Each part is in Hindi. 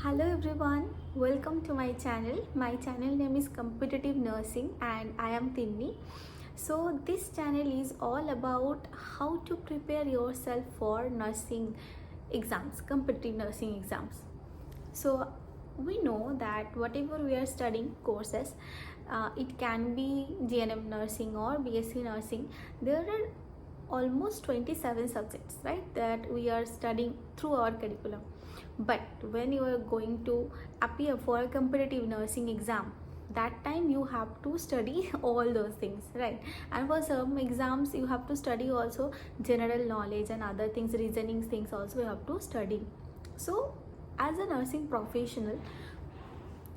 Hello everyone, welcome to my channel. My channel name is Competitive Nursing and I am Tinni. So this channel is all about how to prepare yourself for nursing exams, competitive nursing exams. So we know that whatever we are studying courses, it can be GNM nursing or BSc nursing, there are almost 27 subjects, right, that we are studying through our curriculum. But when you are going to appear for a competitive nursing exam, that time you have to study all those things, right? And for some exams you have to study also general knowledge and other things, reasoning things also you have to study. So as a nursing professional,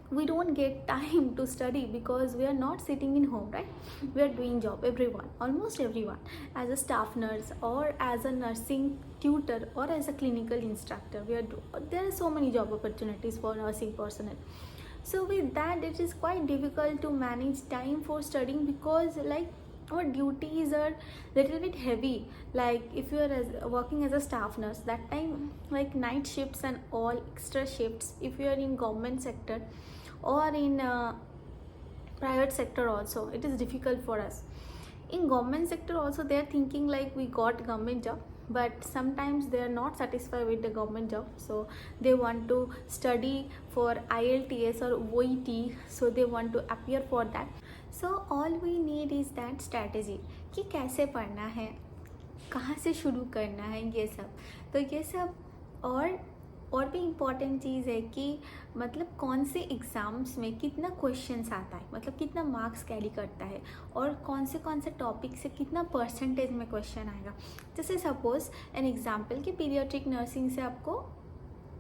we don't get time to study because we are not sitting in home, right? We are doing job, everyone, almost everyone, as a staff nurse or as a nursing tutor or as a clinical instructor. There are so many job opportunities for nursing personnel. So with that, it is quite difficult to manage time for studying because our duties are little bit heavy. Like if you are working as a staff nurse, that time like night shifts and all extra shifts. If you are in government sector or in private sector also, it is difficult for us. In government sector also, they are thinking like we got government job, but sometimes they are not satisfied with the government job, so they want to study for IELTS or OET, so they want to appear for that. So all we need is that strategy कि कैसे पढ़ना है, कहाँ से शुरू करना है, ये सब. तो ये सब और भी इम्पॉर्टेंट चीज़ है कि मतलब कौन से एग्ज़ाम्स में कितना क्वेश्चंस आता है, मतलब कितना मार्क्स कैरी करता है और कौन से टॉपिक से कितना परसेंटेज में क्वेश्चन आएगा. जैसे सपोज एन एग्जांपल कि पीडियाट्रिक नर्सिंग से आपको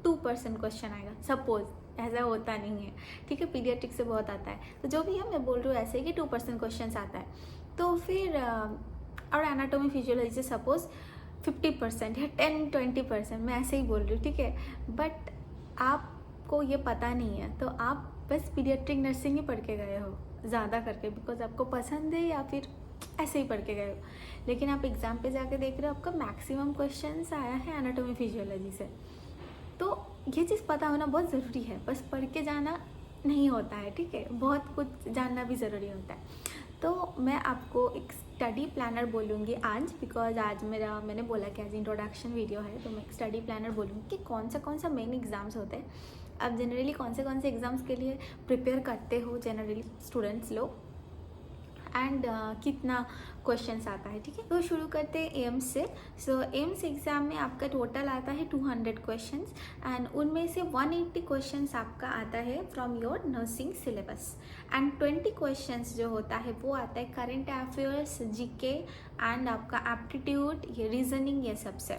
2% क्वेश्चन आएगा. सपोज, ऐसा होता नहीं है, ठीक है, पीडियाट्रिक से बहुत आता है. तो जो भी है मैं बोल रही हूँ ऐसे कि 2% क्वेश्चन आता है. तो फिर और एनाटोमी फिजियोलॉजी से सपोज 50% या 10-20%, मैं ऐसे ही बोल रही हूँ, ठीक है. बट आपको ये पता नहीं है तो आप बस पीडियाट्रिक नर्सिंग ही पढ़ के गए हो ज़्यादा करके, बिकॉज आपको पसंद है या फिर ऐसे ही पढ़ के गए हो. लेकिन आप एग्ज़ाम पे जाके देख रहे हो आपका मैक्सिमम क्वेश्चंस आया है एनाटोमी फिजियोलॉजी से. तो ये चीज़ पता होना बहुत ज़रूरी है, बस पढ़ के जाना नहीं होता है, ठीक है, बहुत कुछ जानना भी ज़रूरी होता है. तो मैं आपको एक स्टडी प्लानर बोलूँगी आज, बिकॉज आज मैंने बोला कि आज इंट्रोडक्शन वीडियो है, तो मैं एक स्टडी प्लानर बोलूँगी कि कौन सा मेन एग्ज़ाम्स होते हैं. अब जनरली कौन से एग्ज़ाम्स के लिए प्रिपेयर करते हो जनरली स्टूडेंट्स लोग, एंड कितना क्वेश्चंस आता है, ठीक है. तो शुरू करते हैं एम्स से. सो एम्स एग्ज़ाम में आपका टोटल आता है 200 क्वेश्चंस एंड उनमें से 180 क्वेश्चंस आपका आता है from your nursing syllabus and 20 questions जो होता है वो आता है करंट अफेयर्स, जीके एंड आपका एप्टीट्यूड, ये रीजनिंग, ये सब से.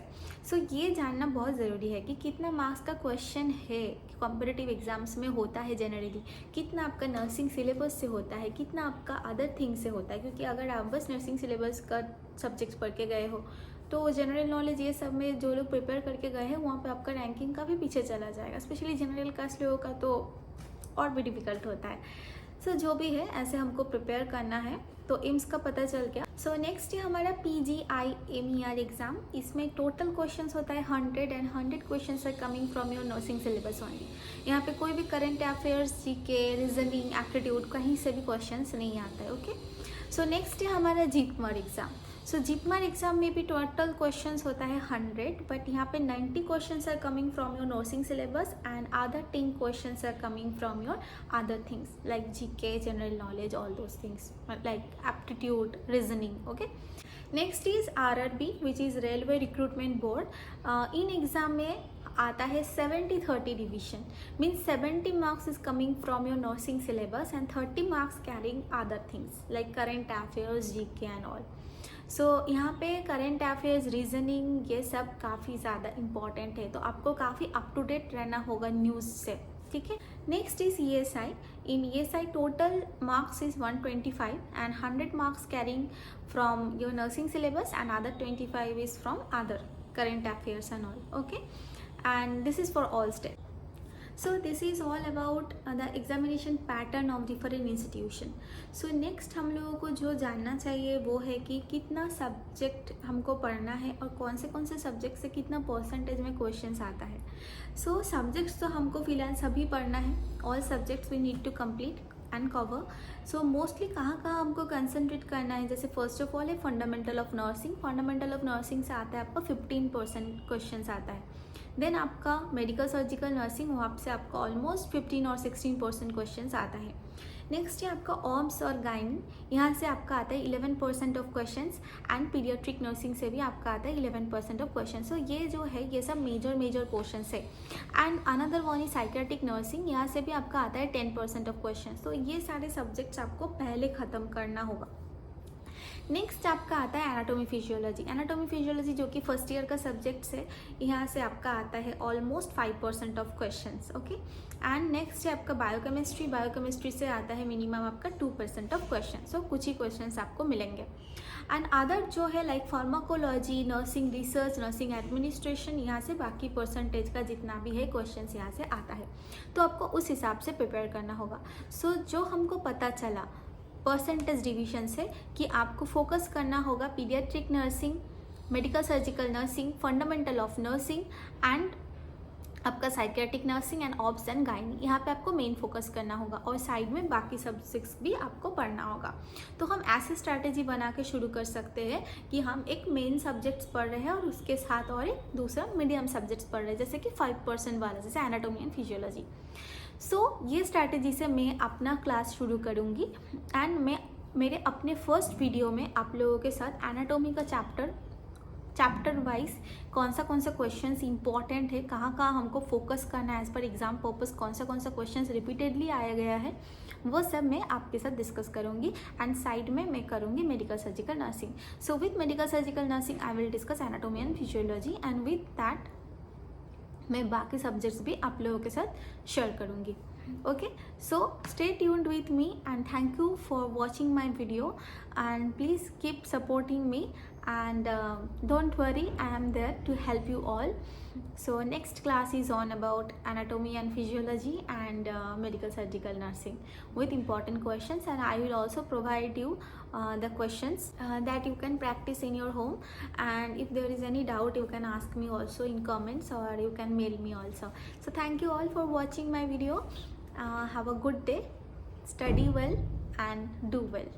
सो ये जानना बहुत ज़रूरी है कि कितना मार्क्स का क्वेश्चन है कॉम्पिटिटिव एग्जाम्स में होता है जनरली, कितना आपका नर्सिंग सिलेबस से होता है, कितना आपका अदर थिंग्स से होता है. क्योंकि अगर आप बस नर्सिंग सिलेबस का सब्जेक्ट्स पढ़ के गए हो तो जनरल नॉलेज ये सब में जो लोग प्रिपेयर करके गए हैं वहाँ पे आपका रैंकिंग काफ़ी पीछे चला जाएगा. स्पेशली जनरल कास्ट लोगों का तो और भी डिफ़िकल्ट होता है. सो जो भी है ऐसे हमको प्रिपेयर करना है. तो एम्स का पता चल गया. सो नेक्स्ट है हमारा PGI-MER एग्ज़ाम. इसमें टोटल क्वेश्चंस होता है 100 and 100 questions are coming from your nursing syllabus only. यहाँ पे कोई भी current affairs, GK, reasoning, aptitude कहीं से भी क्वेश्चंस नहीं आता है. ओके. सो नेक्स्ट है हमारा जीपमर एग्ज़ाम. सो जीपमर एग्ज़ाम में भी टोटल क्वेश्चंस होता है 100, बट यहाँ पे 90 questions are coming from your nursing syllabus and other 10 questions are coming from your other things like GK, general knowledge, all those things like aptitude, reasoning. Okay. Next is RRB which is railway recruitment board. इन एग्ज़ाम में आता है 70-30 division, means 70 marks is coming from your nursing syllabus and 30 marks carrying other things like current affairs, GK and all. So यहाँ पे करेंट अफेयर्स, रीजनिंग, ये सब काफ़ी ज़्यादा इम्पॉर्टेंट है, तो आपको काफ़ी अप टू डेट रहना होगा न्यूज़ से, ठीक है. Next is ESI. In ESI total marks is 125 and 100 marks carrying from your nursing syllabus and other 25 is from other current affairs and all. Okay. And this is for all states. So this is all about the examination pattern of different institution. So next हम लोगों को जो जानना चाहिए वो है कि कितना सब्जेक्ट हमको पढ़ना है और कौन से सब्जेक्ट से कितना परसेंटेज में क्वेश्चंस आता है. So सब्जेक्ट्स तो हमको फिलहाल सभी पढ़ना है. All subjects we need to complete and cover. So mostly कहाँ हमको कंसंट्रेट करना है. जैसे फर्स्ट ऑफ ऑल है fundamental of nursing. Fundamental of nursing से आता है आपका 15% क्वेश्चन आता है. देन आपका मेडिकल सर्जिकल नर्सिंग, वहाँ से आपका ऑलमोस्ट 15 और 16% क्वेश्चन आता है. नेक्स्ट है आपका ऑब्स और गाइन, यहाँ से आपका आता है 11% of questions. And paediatric nursing से भी आपका आता है 11% ऑफ क्वेश्चन. सो ये जो है ये सब मेजर क्वेश्चंस है. And another one is psychiatric nursing, यहाँ से भी आपका आता है 10% ऑफ क्वेश्चन. तो ये सारे सब्जेक्ट्स आपको पहले ख़त्म करना होगा. नेक्स्ट आपका आता है एनाटॉमी फिजियोलॉजी. एनाटॉमी फिजियोलॉजी जो कि फर्स्ट ईयर का सब्जेक्ट है, यहाँ से आपका आता है almost 5% of questions. Okay. And next है आपका बायोकेमिस्ट्री. बायोकेमिस्ट्री से आता है मिनिमम आपका 2% ऑफ क्वेश्चन. सो कुछ ही क्वेश्चंस आपको मिलेंगे. एंड अदर जो है like pharmacology, nursing research, nursing administration, यहाँ से बाकी परसेंटेज का जितना भी है क्वेश्चंस यहाँ से आता है. तो आपको उस हिसाब से प्रिपेयर करना होगा. सो जो हमको पता चला परसेंटेज डिवीजन से कि आपको फोकस करना होगा paediatric nursing, medical surgical nursing, fundamental of nursing and आपका psychiatric nursing and obs and gynae. यहाँ पे आपको मेन फोकस करना होगा और साइड में बाकी सब्जेक्ट्स भी आपको पढ़ना होगा. तो हम ऐसे स्ट्रैटेजी बना के शुरू कर सकते हैं कि हम एक मेन सब्जेक्ट्स पढ़ रहे हैं और उसके साथ और एक दूसरा मीडियम सब्जेक्ट्स पढ़ रहे हैं, जैसे कि 5% वाला, जैसे एनाटॉमी एंड फिजियोलॉजी. सो ये स्ट्रैटेजी से मैं अपना क्लास शुरू करूँगी. एंड मैं मेरे अपने फर्स्ट वीडियो में आप लोगों के साथ एनाटॉमी का चैप्टर वाइज कौन सा क्वेश्चंस इंपॉर्टेंट है, कहाँ हमको फोकस करना है एज पर एग्जाम पर्पस, कौन सा क्वेश्चंस रिपीटेडली आया गया है, वो सब मैं आपके साथ डिस्कस करूँगी. एंड साइड में मैं करूँगी medical surgical nursing. So with medical surgical nursing I will discuss anatomy and physiology and with that मैं बाकी सब्जेक्ट्स भी आप लोगों के साथ शेयर करूँगी. Okay. So stay tuned with me and thank you for watching my video and please keep supporting me and don't worry, I am there to help you all. So next class is on about anatomy and physiology and medical surgical nursing with important questions, and I will also provide you the questions that you can practice in your home. And if there is any doubt, you can ask me also in comments or you can mail me also. So thank you all for watching my video. Have a good day, study well and do well.